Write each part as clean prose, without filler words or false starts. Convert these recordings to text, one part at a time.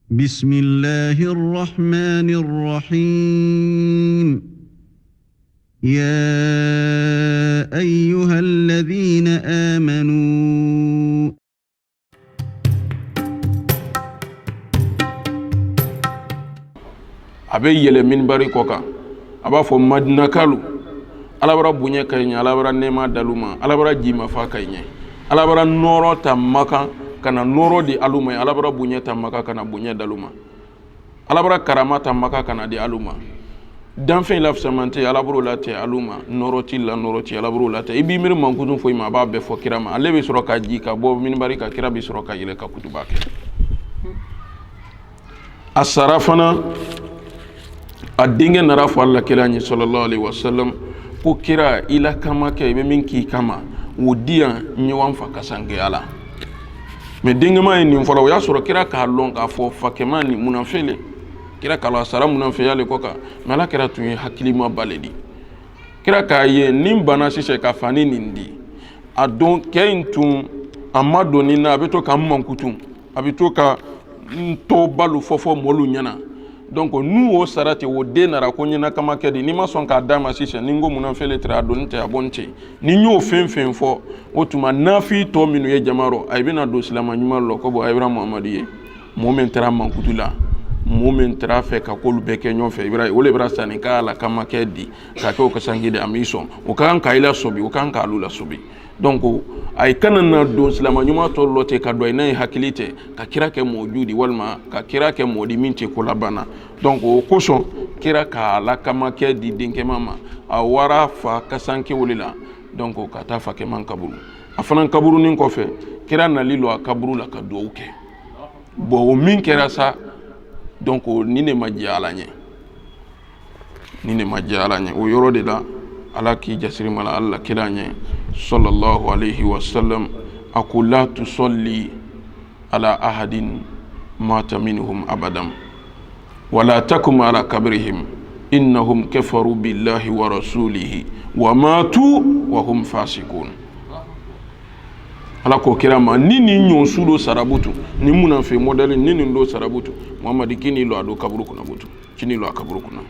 بسم الله الرحمن الرحيم يا أيها الذين آمنوا abe yele minbari koka aba fo madina kalu alabara bunye kaynya alabara nema daluma alabara jima fa kaynya alabara noro tamaka kana noro di aluma alabara bunye tamaka kana bunye daluma alabara karama tamaka kana di aluma dan fe laf samante alabaro late aluma noro ti alabaro late ibi mir mankudun fo ima ba be fo kirama alebe soro ka ji ka bo minbari ka kira bi soro ka yele ka kutubake asarafana adinge nara fo Allah kilanyi sallallahu alaihi wasallam ko kira ila kama ke be min ki kama wodiya nyewan fa kasange ala me dinge ma ni folo ya soro kira ka lon ka fo fakema ni munafele kira kala sara munafele ale koka mala kira tun hakili ma baledi kira ka ye nim bana sise ka fani nindi adon keintu amado ni na beto ka mankutum abito ka to balu fofo molu nyana donc nous au sarati wo denara ko nyina kama kedi ni ma son ka dama sise ningo munan fele tra donte abonte ni nyo fen fo otuma nafi to minu ye jamaro ay bina do silama nyuma lo ko bo ibra muhammadiye momen tra mankutula momen tra fe ka kolu beke nyo fe ibra wole ibra sani ka la kama kedi ka ko ka sangide amison o kan ka ila sobi o kan ka lula sobi donc ay kanana do silama nyuma to lote ka do nay hakilite ka kira ke mojudi walma ka kira ke modi minti ko labana donc o koso kira ka la kama ke di dinke mama a wara fa kasanke wolila donc ka ta fa ke man kaburu afanan kaburu nin ko fe kira na lilo a kaburu la ka do uke bo o min kira sa donc ni ne majala nye o yoro de la ala ki jasiri mala Allah kilanye sallallahu alayhi wa sallam aqul la tusalli ala ahadin mata minhum abadan wala takum ala kabrihim innahum kafaru billahi wa rasulihi wa matu wa hum fasiqun ala ko kirama nini nyon sudo sarabutu ni munafe model nini ndo sarabutu muhammad kini lo ado kaburu kuna butu kini lo kaburu kuna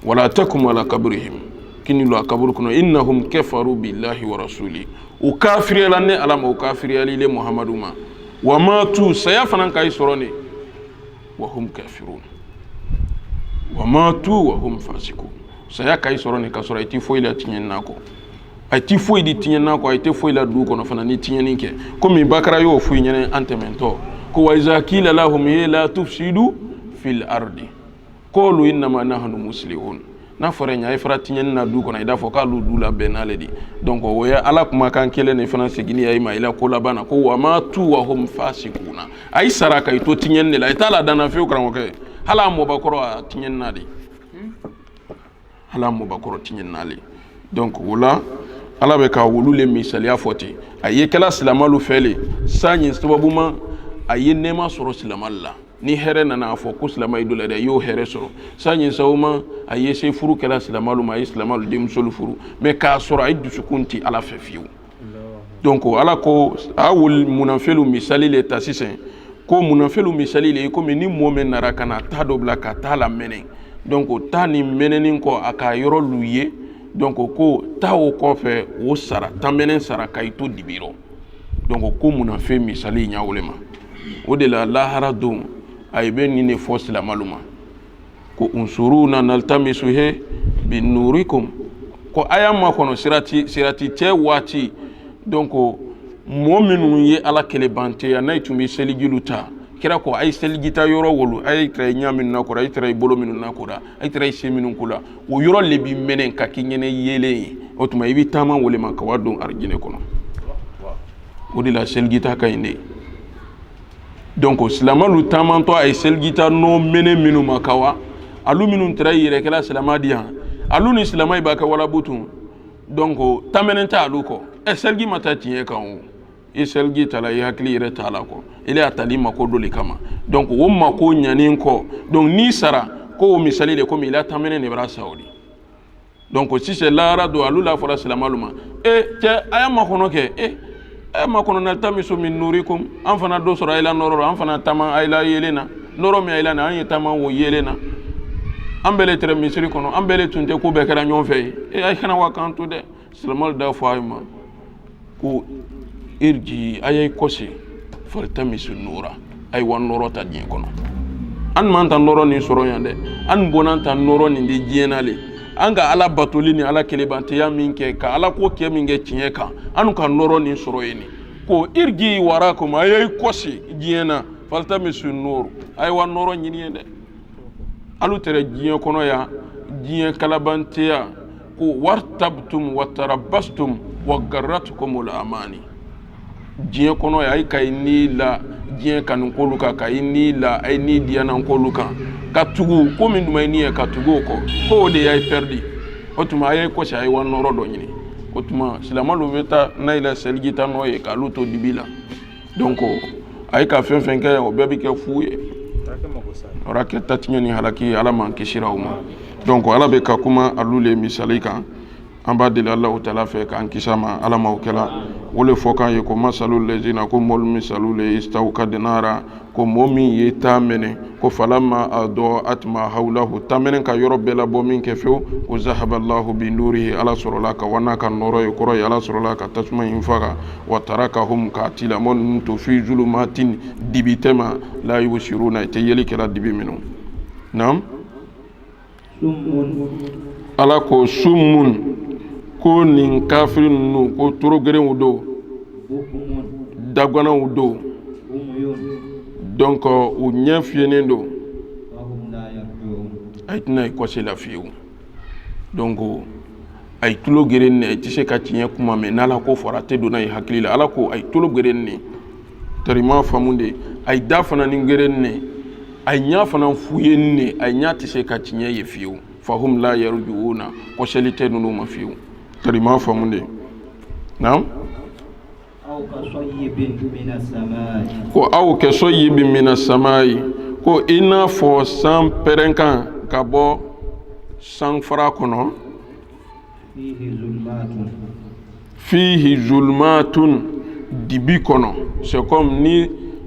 wala takum ala kabrihim kini lo akaburu kuno innahum kafaru billahi wa rasuli ukafiri lanne alama ukafiri alile muhammaduma wa matu sayafanan kai sorone wa hum kafirun wa matu wa hum fasiqun saya kai sorone ka sora iti foila tinyen nako ati foidi tinyen nako ite foila du kono fana ni tinyen ninke komi bakara yo fu nyene antemento ko wa iza kila lahum la tufsidu fil ardi qulu inma nahnu muslimun na forenya e fratinyen na du kona ida foka lu du la benale di donc o ya ala kuma kan kele ne fana segini ya ima ila ko labana ko wa ma tu wa hum fasikuna ay saraka ito tinyen ne la itala dana fi ukran ko hala mo bakoro tinyen na di hala mo bakoro tinyen na li donc wala ala be ka wulu le misali afoti aye kala silamalu fele sanyi sababuma aye nema soro silamalla ni here nana afo ko silama idula da yo here soro sanyi sawma aye se furu kala silamalu ma islamalu dem solu furu me ka soro ay dusukunti ala fefiu donc ala ko awul munafelu misali le tasisen ko munafelu misali le ko ni momen nara kana ta dobla ka ta la menen donc ta ni meneni ko aka yoro luye donc ko ta o ko fe o sara tamenen sara kayto dibiro donc ko munafe misali nyawolema o de la lahara dum ay ben ni fos la maluma ko unsuruna naltamisu he bin nurikum ko ayama kono sirati te wati donc mu'minu ye ala kele bante ya nay tumi seligiluta kira ko ay seligita yoro wolu ay tray nyamin na ko ay tray bolo minu na ko da ay tray seminu kula o yoro lebi menen ka kinyene yele o tuma ibi tama wole man ka wadon arjine kono o de la seligita kayne donc silamalu tamanto ay selgita no mene minu makawa alu minu tray yere kala silama dia alu ni silama ibaka wala butun donc tamenenta alu ko e selgi mata tiye kan e selgi tala ya hakli yere tala ko ile atali mako dole kama donc wo mako nyanin ko donc ni sara ko misali le ko mi la tamene ne bra saudi donc si c'est lara do alu la fora silamalu ma e te ayama kono ke ma kono na tamisu min nurikum an fana do sura ila nororo an fana tama ila yelena noro mi ayla na an tama wo yelena ambele tere misiri kono ambele tunte ko be kara nyon fe e ay kana wakantu de salamal da faima ko irji ayay kosi faltamisu nura ay wan noro ta dien kono an man tan noro ni soro yande an bonan tan noro ni di dienale anga ala batuli ni ala kelebante ya minke ka ala ko ke minge tinye ka anu kan noro ni soro yini ko irji warakum ayay kosi diena faltamisu nur ay wan noro nyini yende alu tere dien kono ya dien kalabante ya ko wartabtum wa tarabbastum wa garratkumul amani dien kono ya ay kay ni la dien kan ko luka kay ni la ay ni diana ko luka katugu ko min dum ay ni katugu ko de ay perdi otuma ay ko shay wan noro do nyini otuma silamalu meta naila selgita no e kaluto dibila donc ay ka fen kay o bebi ke fuye rake tatinyani halaki ala man kishirauma donc ala be ka kuma alule misalika amba de Allah taala fe kan kisama ala mawkala wole fokan ye ko masalul lezina ko mol misalule istaw kadnara ko momi ye tamene ko falamma ado atma hawlahu tamene ka yorobela bomin ke few ko zahaba Allah bi nurihi ala surulaka wana kan noro e koro ala surulaka tasma infaga wa tarakahum katila mon to fi zulumatin dibitema la yushiruna tayeli kala dibiminu nam ala ko summun ko nin kafirin nu ko torogeren wudo dagwana wudo donc o nyafiyenen do ay tina ko se la fiu donc ay tulo geren ne ti se ka tinya kuma me nala ko forate do nay hakilila ala ko ay tulo geren ne tarima famunde ay dafana ni geren ne ay nyafana fuyen ne ay nyati se ka tinya ye fiu fahum la yarjuuna ko selite nunu ma fiu tarima famunde naam ko aw ke soyibin minas samai ko ina fo san perenkan kabo san fara kono fihi zulmatun dibi kono c'est comme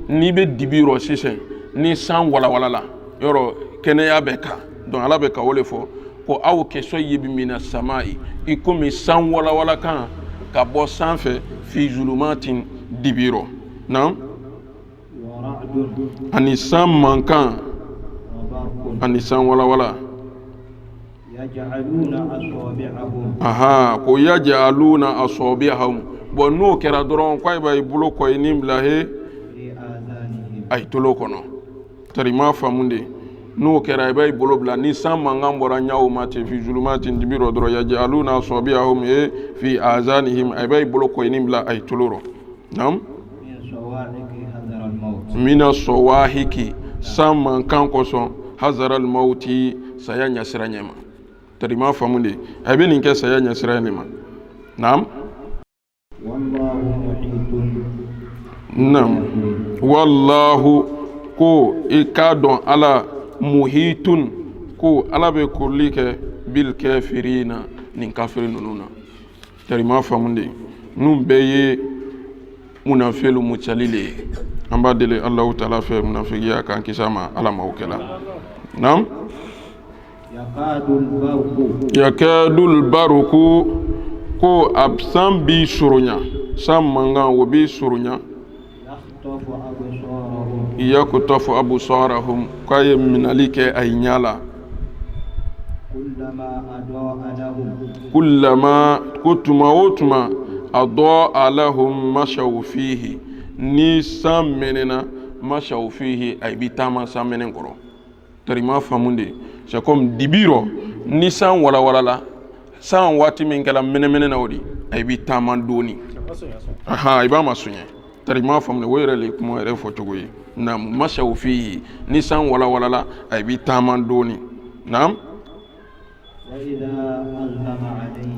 ni be dibi ro sisen ni san wala wala la yoro kene ya beka donc ala beka wole fo ko aw ke soyibin minas samai ikomi san wala wala kan kabo san fe fi zulumatin dibiro nam ani san mankan ani san wala wala yaj'aluna asabi'ahum aha ko yaj'aluna asabi'ahum bon no kera doron ko bay bulo ko nim lahe ay tolo kono tarima famunde no kera bay bulo bla ni san mangan bora nyaaw mate fi zulumatin dibiro doro yaj'aluna asabi'ahum fi azanihim ay bay bulo ko nim la ay toloro nam mina sawahiki samman kan koson hazaral mauti saya nyasira nyema tarima famunde abe ninke saya nyasira nyema nam wallahu muhitun nam wallahu ko ikadon ala muhitun ko ala be kullike bil kafirina nin kafirinuna tarima famunde num beye munafelu muchalile amba dele Allah taala fe munafiya kan kisama ala mawkala nam yakadul baruku ko absam bi surunya sam manga wo bi surunya yakutafu absarahum kay minalike ay nyala kullama kutuma utma adaa lahum mashaw fihi ni sam menena mashaw fihi ay bitama sam menen koro tarima famunde c'est comme dibiro ni san wala wala la san wati min kala menen na wodi ay bitama doni aha iba masunya tarima famunde woyre le kuma re fotogoyi nam mashaw fihi ni san wala wala la ay bitama doni nam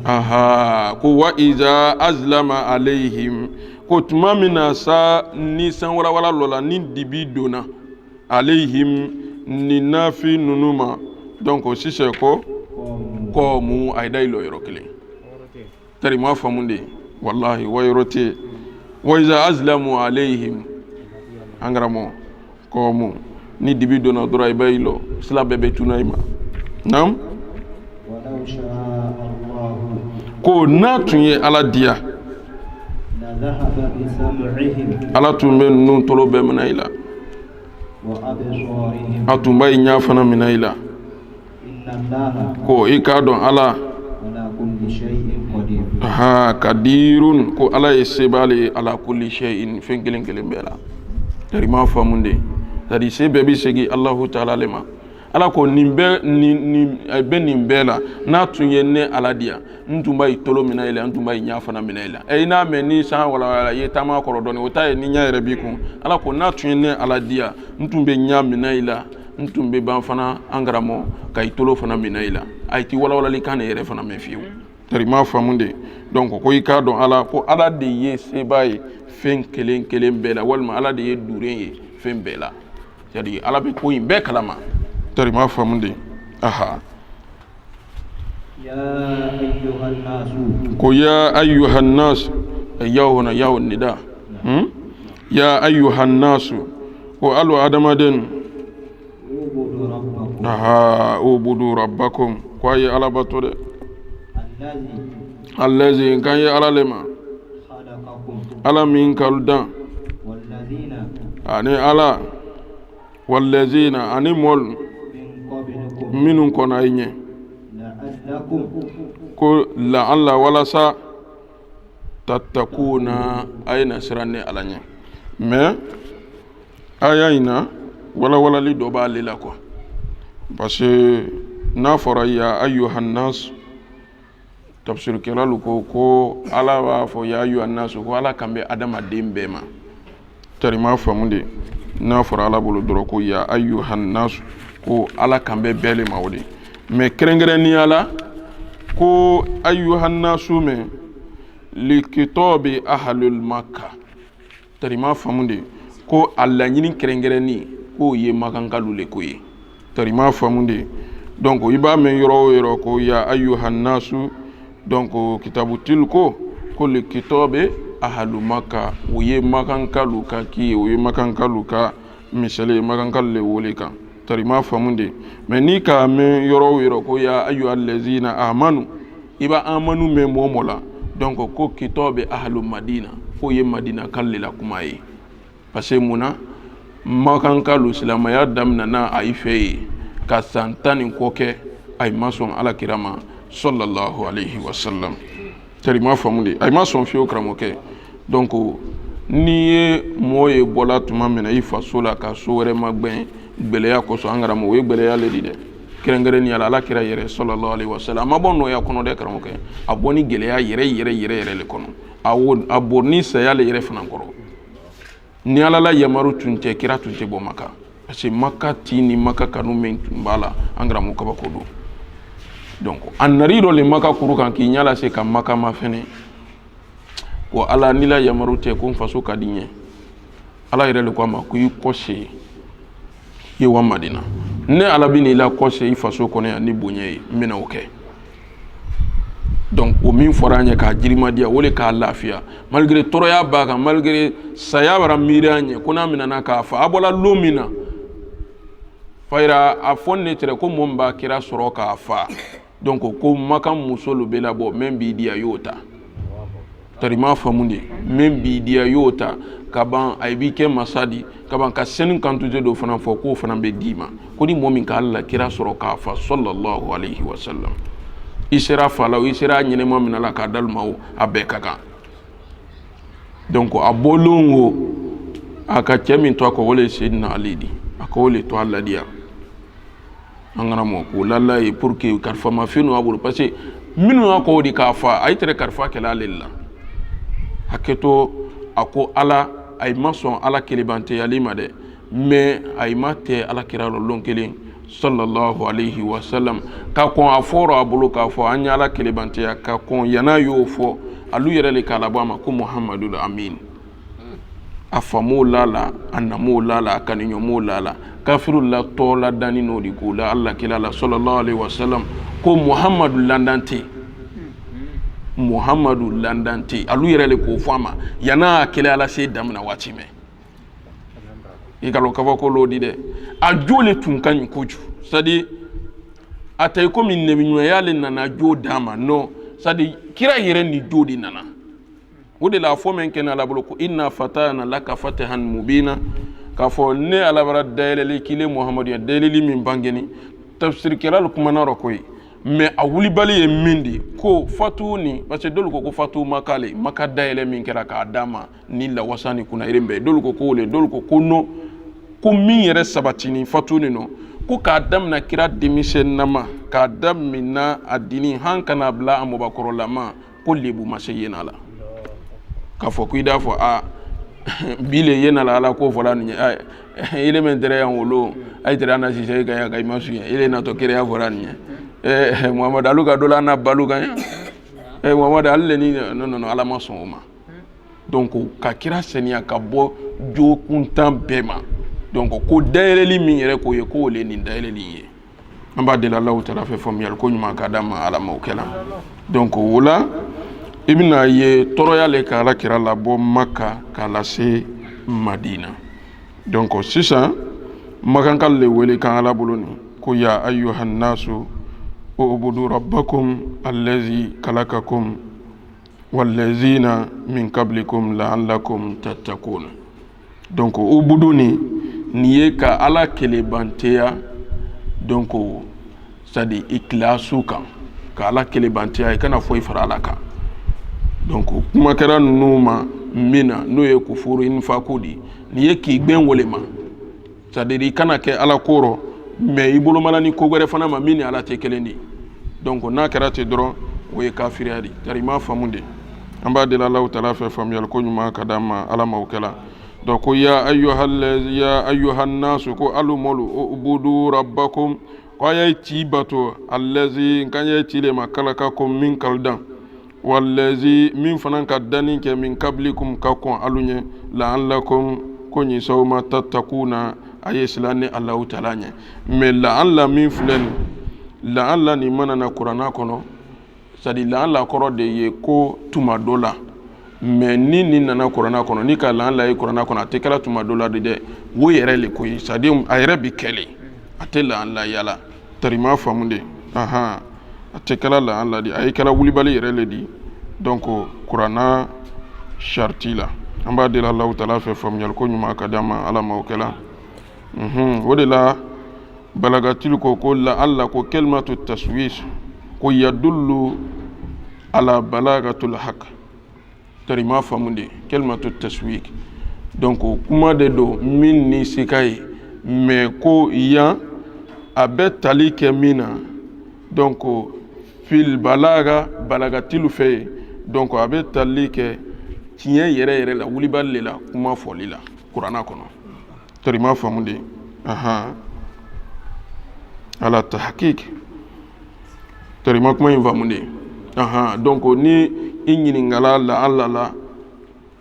aha ko wa iza azlama alaihim ko tuma mina sa ni san wala wala lola ni dibi dona alaihim ni nafi nunuma donc aussi c'est ko mu ayda ilo yorokle tari ma famunde wallahi wa iza azlamu alaihim angramo ko mu ni dibi donna dɔrɔn i bɛ i lɔ sila bɛɛ bɛ tuna i ma naam ولو شاء الله ko n'a tun ye ala diya لذهب بسمعهم ala tun bɛ ninnu tolo bɛɛ minɛ i la وأبصارهم a tun b'a ɲɛ fana minɛ i la إن الله ko i k'a dɔn ala على كل شيء قدير kadirun ko ala ye seb'ale ye ala kulli shay'in fɛn kelen kelen bɛɛ la dari m'a faamu de c'est-à-dire se bɛɛ bi segin Allahu taala le ma ala ko nin bɛɛ nin bɛɛ la n'a tun ye ne ala diya n tun b'a tolo minɛ i la n tun b'a ɲɛ fana minɛ i la i n'a mɛn ni san walawala i ye taama kɔrɔ dɔɔni o ta ye ni ɲɛ yɛrɛ b'i kun ala ko n'a tun ye ne ala diya n tun bɛ ɲɛ minɛ i la n tun bɛ ban fana an karamɔgɔ ka i tolo fana minɛ i la a ti walawalali kan ne yɛrɛ fana mɛn fiyewu dari m'a faamu de donc ko i k'a dɔn ala ko ala de ye seb'a ye fɛn kelen kelen bɛɛ la walima ala de ye duren ye fɛn bɛɛ la c'est-à-dire ala bɛ ko in bɛɛ kalama dari m'a faamu de aha يا أيها الناس ko ya ayyuhan nas yawo na yawo nida ya ayyuhan nas ko alu adamaden اعبدوا ربكم aha ubudu rabbakum ko ayi ala bato de الذي allazi kan ye ala lema خلقكم ala min kaldan والذين ani ala wallazina ani mol من قبلكم minun kɔnɔ i ɲɛ لعلكم ko la'alla walasa tattakuna ay na siran ne ala ɲɛ mais aya in na walawalali dɔ b'ale la quoi parce que n'a fɔra ya ayyuhan nas tafsirkɛlalu ko ala b'a fɔ ya ayyuhan nas ko ala kan bɛ adamaden bɛɛ ma tari m'a faamu de n'a fɔra ala bolo dɔrɔn ko ya ayyuhan nas ko ala kan bɛ bɛɛ le ma o de mais kɛrɛnkɛrɛnnenya la ko ayyuhan nasu mɛ likitobi ahlul makka tari m'a faamu de ko a laɲini kɛrɛnkɛrɛnni k'o ye makankalu le ko ye tari m'a faamu de donc i b'a mɛn yɔrɔ o yɔrɔ ko ya ayyuhan nasu donc kitabutil ko likitobi ahlul makka o ye makankalu ka ki o ye makankalu ka misali makankalu le wole kan tari m'a faamu de mais ni k'a mɛn yɔrɔ o yɔrɔ ko ya ayyuhal lazina amanu i b'a amanu mɛn mɔɔ mɔɔ la donc ko kitobi ahlul madina ko ye madina kan le la kuma ye parce que munna makankalu silamaya daminana a yi fɛ ye ka san 10 ni kɔ kɛ a yi ma sɔn alakira ma sallallahu alayhi wa sallam tari m'a faamu de a yi ma sɔn fiyewu karamɔgɔkɛ donc n'i ye mɔɔ ye bɔla tuma min na i faso la ka so wɛrɛ ma gbɛn gbɛlɛya kosɔn an karamɔgɔ o ye gbɛlɛya le di dɛ kɛrɛnkɛrɛnnenya la alakira yɛrɛ sallallahu alayhi wa sallam a ma bɔ nɔya kɔnɔ dɛ karamɔgɔkɛ a bɔ ni gɛlɛya yɛrɛ le kɔnɔ a bɔ ni saya le yɛrɛ fana kɔrɔ ni ala la yamaru tun tɛ kira tun tɛ bɔ maka parce que maka ti ni maka kanu min tun b'a la an karamɔgɔ kabako don donc a nari dɔ le maka kuru kan k'i ɲa lase ka maka ma fɛnɛ ko ala ni la yamaru tɛ ko n faso ka di ɲɛ ala yɛrɛ le ko a ma ko i kɔse i ye wa madina ne ala bɛ n'i la kɔse i faso kɔnɔ yan ni bonya ye n bɛna o kɛ donc o min fɔra an ɲɛ k'a jirimadiya o le k'a lafiya malgré tɔɔrɔya b'a kan malgré saya bara miiri an ɲɛ ko n'a minɛna k'a fa a bɔla lon min na fayira a fɔ ne tɛrɛ ko mɔɔ min b'a kira sɔrɔ k'a fa donc ko makan muso lo bɛ labɔ min b'i di a y'o ta tari m'a faamu de min b'i di a y'o ta ka ban a b'i kɛ masa di ka ban ka sɛni kantute dɔ fana fɔ k'o fana bɛ d'i ma ko ni mɔɔ min ka ala kira sɔrɔ k'a fa sallallahu alayhi wa sallam i sera fa la o i sera ɲɛnɛma min la k'a dalima o a bɛɛ ka kan donc a bɔlen o a ka cɛ min to a kɔ o le ye Seydina Ali di a ka o le to a ladiya an kana mɔ k'o lala ye pour que karifamafɛn ninnu a bolo parce que minnu y'a kɔ o de k'a fa a ye tɛrɛ karifa kɛlɛ ale la hakɛto a ko ala a ye ma sɔn ala kelebanteyali ma dɛ mais a ye ma tɛ ala kira la lon kelen sallallahu alayhi wa sallam ka kɔn a fɔra a bolo k'a fɔ an ye ala kelebanteya ka kɔn yana y'o fɔ alu yɛrɛ le k'a labɔ a ma ko muhamadu amin a famow la la a namow la la a kaniɲɔmow la la kafiru la tɔ la dani n'o de k'o la ala kira la sallallahu alayhi wa sallam ko muhamadu landante muhamadu landante alu yɛrɛ le k'o fɔ a ma yana a kɛlɛ ala se damina waati mɛn ikalo kaba ko lodi de a jole tun kan koju c'est-à-dire atay ko min nabi yale nana jo dama no c'est-à-dire kira yere ni jodi nana wode la fo men ken ala bolo ko inna fatana laka fatahan mubina ka fo ne ala bara daleli kile muhammadu ya daleli min bangeni tafsir kelal kuma na rokoy mais a wuli bali e mindi ko fatuni parce que dol ko fatu makale maka dalele min kera ka dama ni la wasani kuna irembe dol ko le dol ko no ko min yere sabatini fatuni no ko ka dam na kira demisen nama ka dam minna adini hankana bla amubakoro lama ko lebu maseyena la ka fo kuida fo a bile yena la ala ko fola ni ile men dere yan wolo ay dere na si sey ga ga masu ile na to kire ya fola ni Muhammad aluga dola na baluga ya Muhammad alle ni non ala maso ma donc ka kira senia ka bo jo kuntan bema donc ko dayeli min yere ko ye ko le ni dayeli ye amba de la law tara fe fam yal ko nyuma ka dama ala mawkela donc wala ibna ye toroya le ka la kira la bo makka ka la se madina donc sisa makankal le wele kan ala buloni ko ya ayyuhan nasu ubudu rabbakum allazi khalaqakum wallazina min qablikum la'allakum tattaqun donc ubuduni niye ka ala kele banteya donc c'est-à-dire ikhlasu kan ka ala kele banteya kana foi fara ala kan donc kuma kera numa mina no ye kufuru in fakudi niye ki gben wolema c'est-à-dire kana ke ala koro mais ibolo malani ko gore fana ma mini ala te kelendi donc na karate dron we kafiri ali tarima famunde amba de la law tala fa fam yal ko nyuma kadama ala mawkala donc ya ayyuhan nas ko alumulu ubudu rabbakum ko ay tibato allazi kanye tile makalakakum min kaldan wallazi min fanan kadani ke min qablikum kakon alunye la'allakum kunyi sawma tattakuna ayeslani allah ta'ala nya mais la'alla min fulani la'alla ni manana qur'ana kono sadi la'alla koro de ye ko tuma dola mais ni nana qur'ana kono ni ka la'alla ye qur'ana kono atekala tuma dola de wo yere le ko sadi ayere bi kele atela la'alla yala tarima famunde aha atekala la'alla di ayekala wuli bali yere le di donc qur'ana shartila amba de la allah ta'ala fe famnyal ko nyuma kadama ala mawkala wode la balagatil ko la alla ko kalmatu taswis ko yadullu ala balagatul haq tarima famunde kalmatu taswik donc kuma de do min ni sikai mais ko ya abetali ke mina donc fil balagatil fe donc abetali ke tiɲɛ yɛrɛ la wulibali le la kuma fɔli la kuranna kɔnɔ tarima famude ala tahqiq tarima kuma in famude donc ni i ɲiningala la alla la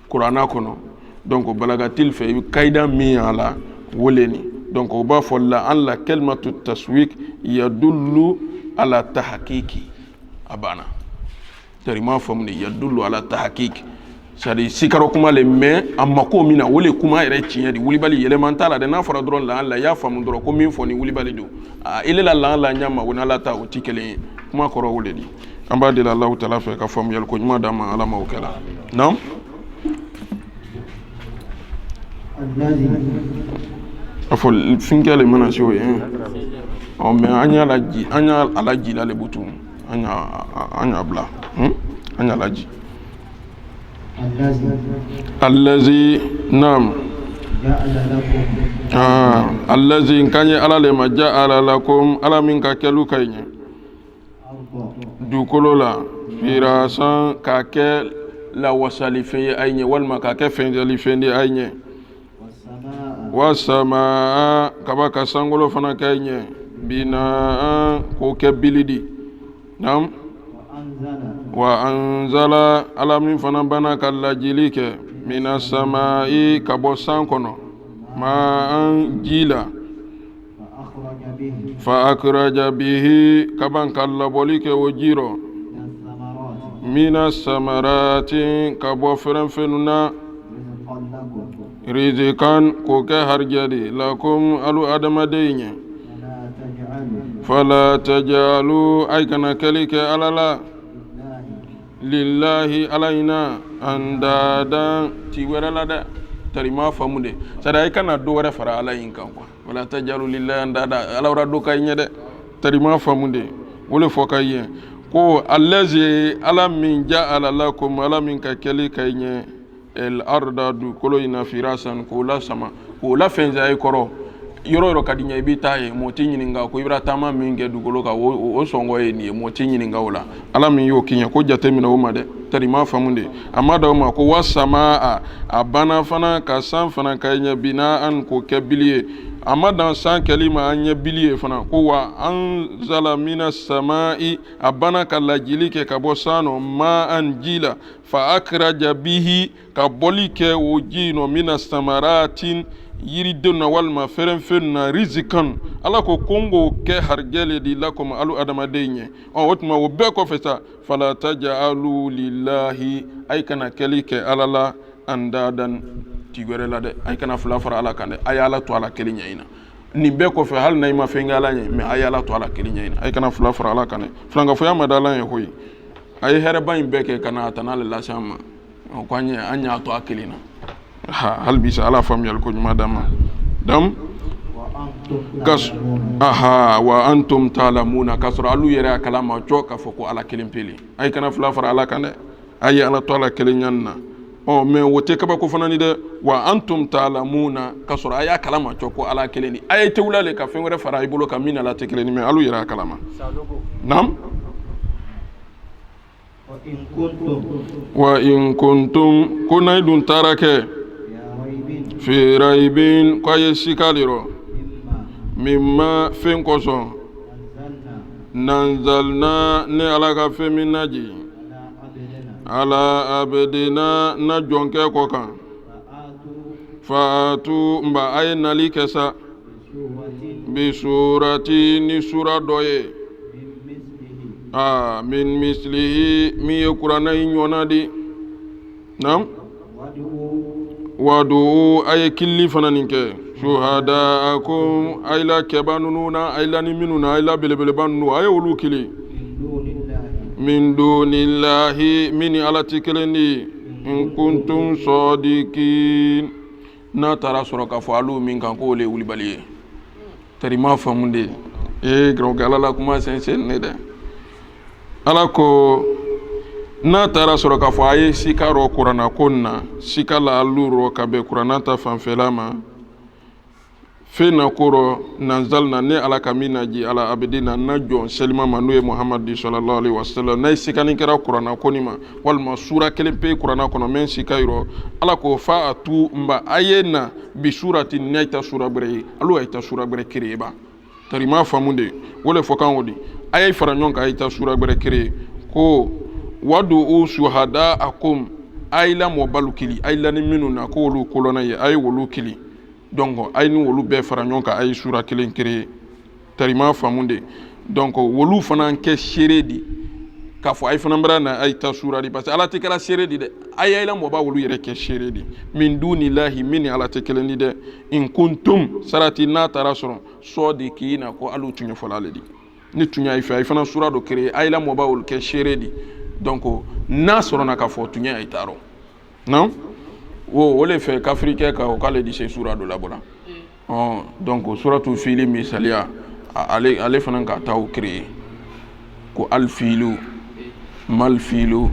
kuranna kɔnɔ donc balagatil fɛ i bɛ kayida min a la woleni donc o b'a fɔ la alla kalimatu taswik yadullu ala tahqiqi a banna tarima famude yadullu ala tahqiqi c'est-à-dire sikaro kuma le mais amako mina wole kuma yɛrɛ tiɲɛ di wulibali yɛlɛman t'a la de n'a fɔra dɔrɔn la y'a faamu dɔrɔn ko min fɔ ni wulibali don ile la ɲama o n'ala ta o ti kelen ye kuma kɔrɔ wole di an b'a deli Alahu Taala fɛ ka faamuyali ko ɲuman d'an ma ala ma o kɛla naam a fɔ finkɛ le mana se o ye mais an y'a laji la le butu an y'a bila an y'a laji allazi nam allazi kanye ala le ma ja'ala lakum ala min ka kelu kaynya dukolo la firasan ka ke la wasali fe aynya walma ka ke fendeli fendi aynya wasama kaba ka sangolo fana kaynya bina ko ke bilidi nam wa anzala ala min fana bana kala jilike mina samai kabo sankono ma an jila fa akhraja bihi kaban kala bolike wojiro mina samarati kabo fenuna rizikan ko ke harjadi lakum alu adamadenya ولا تجعلوا fala tajalu ay kana kelike alala lillahi alaina andada ti wera la da tarima famude sada ay kana do wara fara alayin kan kwa wala tajalu lillahi andada ala wara do kay nyede tarima famude wole fo kay ko allazi ala min ja'ala lakum ala min ka kelike nye el arda du koloina firasan ko la sama ko la fenza ay koro yoro kadinya ibita ye moti nyininga ko ibra tama minge dugolo ka o songo ye ni moti nyininga wala ala min yo kinya ko jate mina o made tarima famunde amada ma ko wasama abana fana ka san fana kanya bina an ko kebiliye amada san kalima anya biliye fana ko wa anzala minas samai abana kalajili ke kabosano ma an jila fa akraja bihi kabolike ujino minas samaratin yiri donna walma feren fenna rizikan ala ko kongo ke hargele di lakum alu adamadenya on wotma wo be ko feta fala taj'alu lillahi ay kana kelike alala andadan tigore la de ay kana fula fara ala kande ay ala to ala kelinya ina ni be ko fe hal nay ma fe ngala nya me ay ala to ala kelinya ina ay kana fula fara ala kande flanga fo yama dalan e hoyi ay here ban be ke kana tanale la sama ko anya to akelina hal bisa ala famiyal ko nyuma dama dam kas wa antum talamuna kasra alu yara kalama joka foko ala kelim peli ay kana fula fara ala kane ay ala to ala kelinyanna o me wote kaba ko fanani de wa antum talamuna kasra ay kalama joko ala keleni ay tewlale ka fengore fara ibulo ka mina la tekeleni me alu yara kalama nam wa in kuntum kunaidun tarake fi raibin kwaye shikaliro mimma fen koso nanzalna ne alaka feminaji ala abedina na jonke kokan faatu mba ay nali kesa bi surati ni sura doye min mislihi mi kurana nyonadi nam wadu ay killi fananinke shuhadaakum ayla kebanuna ayla ni minuna ayla belebele banu ay wulu kili min dunillahi min alati keleni in kuntum sadiqin na tara soroka fo alu min kan ko le wuli baliye tarima famunde gronga ala kuma sensen ne de ala ko na tara sɔrɔ k'a fɔ a ye sika rɔ kuranna ko na sika la alu rɔ ka bɛn kuranna ta fanfɛla ma fɛn na ko rɔ nanzal na ne ala ka min naji ala abedina na jɔn selima ma n'o ye muhamadi sallallahu alaihi wasallam n'a ye sikani kɛra kuranna ko ni ma walima sura kelen pe kuranna kɔnɔ mɛ sika yɔrɔ ala ko fa a tu nba a ye na bi surati ne ta sura bɛrɛ ye alu a ye ta sura bɛrɛ kere ba tarima faamu de o le fɔ kan o de a ye fara ɲɔgɔn kan a ye ta sura bɛrɛ kere ko wadu shuhada akum ayla mo balukili ayla ni minu na ko wolu kolona ye ay wolu kili donc ay ni wolu be fara nyonka ay sura kelen kire tarima famunde donc wolu fana ke sheredi ka fo ay fana mbara na ay ta sura di parce que ala te kala sheredi de ay ayla mo ba wolu yere ke sheredi min dunillahi min ala te kelen de in kuntum sarati na tarasron sodikina ko alu tunyo folale di ni tunya ay fa ay fana sura do kire ayla mo ba wolu ke sheredi donc na sorona ka fo tunya ay taro non wo le fait qu'africain ka o kale di se sura do labora donc suratu fili misalia ale fanan ka taw créer ko al filu mal filu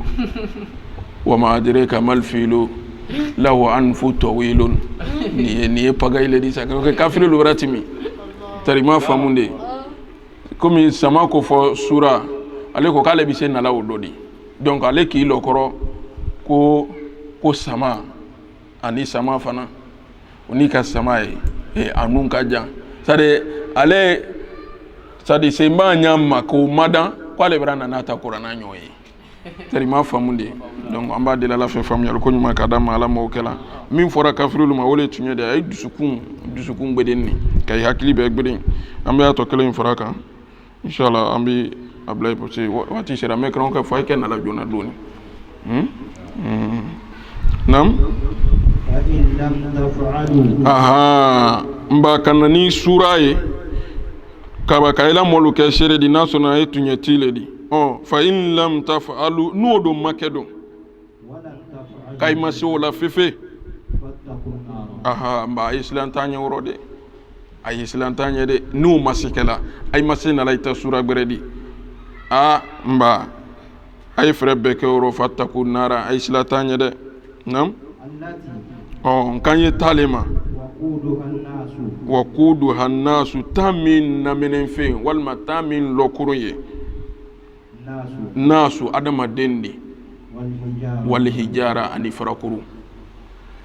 wa ma adraka mal filu lahu anfu tawilun ni pagay le di sa ko kafiri lu ratimi tarima famunde comme sama ko fo sura ale ko kale bi se na lawo dodi donc ale ki lokoro ko sama ani sama fana oni ka sama anun ka jan sade ale sade se ma nyama ko madan ko ale brana na ta qur'ana nyoyi tari ma famunde donc amba de la fe famu yal ko nyuma ka dama ala mo kala min fora kafirul ma wole tunye de ay dusukun bedenni kay hakili be gbedin amba to kala in fora kan inshallah ambi ablay pour c'est wati sera me kron ka fay ken ala jona doni nam فإن لم تفعلوا aha mba kanani sura ye kaba kayla molu ke shere di nasona e tunyetile di fa in lam taf'alu no do makedo ولن تفعلوا kay maso la fefe فاتقوا النار aha mba islam tanya worode ay islam tanya de no masikela ay masina laita sura beredi mba ay frebe ke woro fattaku nara ay islam tanya de nam التي kanye talema وقودها الناس waquduha nasu tamin na menen fe walma tamin lokuruye الناس nasu adama dendi والحجارة wal hijara ani farakuru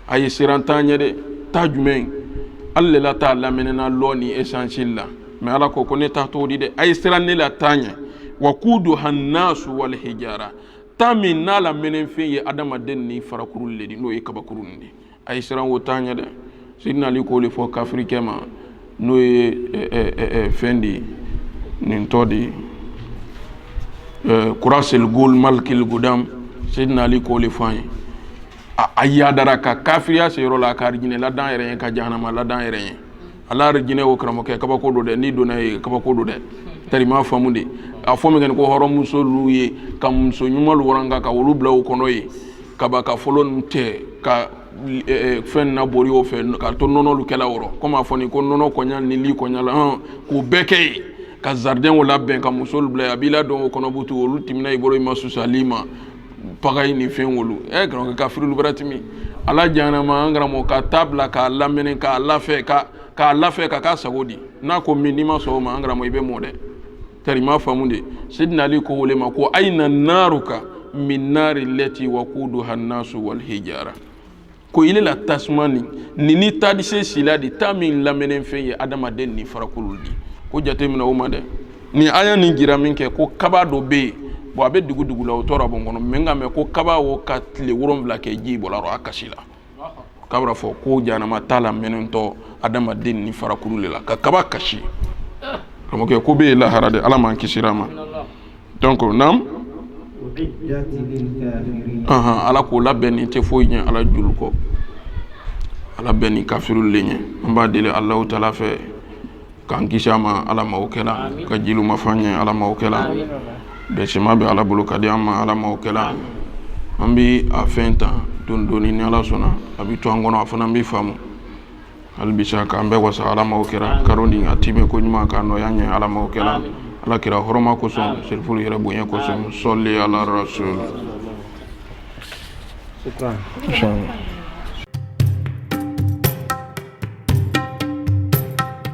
ay sirantanya de tajumen alle la ta lamena loni essentiel la mais ala ko ne ta to di de ay siranne la tanya waquduha nasu wal hijara tamin na la menen fe ye adama denni farakuru le di no e kabakurundi ay siran wo tanya de sidna ali ko le fo kafrike ma no e fendi nin todi kurasel gol malkil gudam sidna ali ko le fo ayadara ka kafiriya se yoro la ka arjine la dan yere ka jahannama la dan yere ala arjine wo kramo ke kaba ko do de ni do na kaba ko do de tari ma famude a fo me gen ko horo muso luye kam so nyumal woranga ka wolu bla ko noyi kaba ka folon te ka fen na bori o fen ka to nono lu kala woro comme afoni ko nono ko nyal ni li ko nyala ko beke ka jardin wala ben ka muso bla abila do ko no butu wolu timna iboro masu salima pagay ni fen wolu grand ka firu lubaratimi ala jana ma ngra mo ka tabla ka lamene ka lafe ka sagodi na ko minima so ma ngra mo ibe mode tari ma famunde sidna ali ko wole ma ko aina naruka min nari lati waquduha an-nasu wal hijara ko ile la tasmani ni tadise siladi tamin lamene fen ye adama den ni farakuludi ko jatemina o ma de ni aya ni giramin ke ko kaba do be bo abe dugu la otora bongono menga me ko kaba wo katle worom bla ke ji bolaro akashila kabra fo ko jana matala menento adama din ni farakulu la ka kaba kashi comme ke ko be la harade ala man kisirama donc nam أعدت للكافرين ala ko labeni te fo nya ala jul ko ala beni kafirul lenye mba dele allah taala fe kan kisama ala mawkela ka jilu mafanye ala mawkela be sema be ala bulu kadiama ala mawkela ambi afenta dondoni ni ala sona abi to ngono afana mbi famu albisa ka ambe wasa ala mawkela karondi atime ko nyuma ka no yanye ala mawkela ala kira horoma ko son sirful yara bonya ko son solli ala rasul شكرا inshallah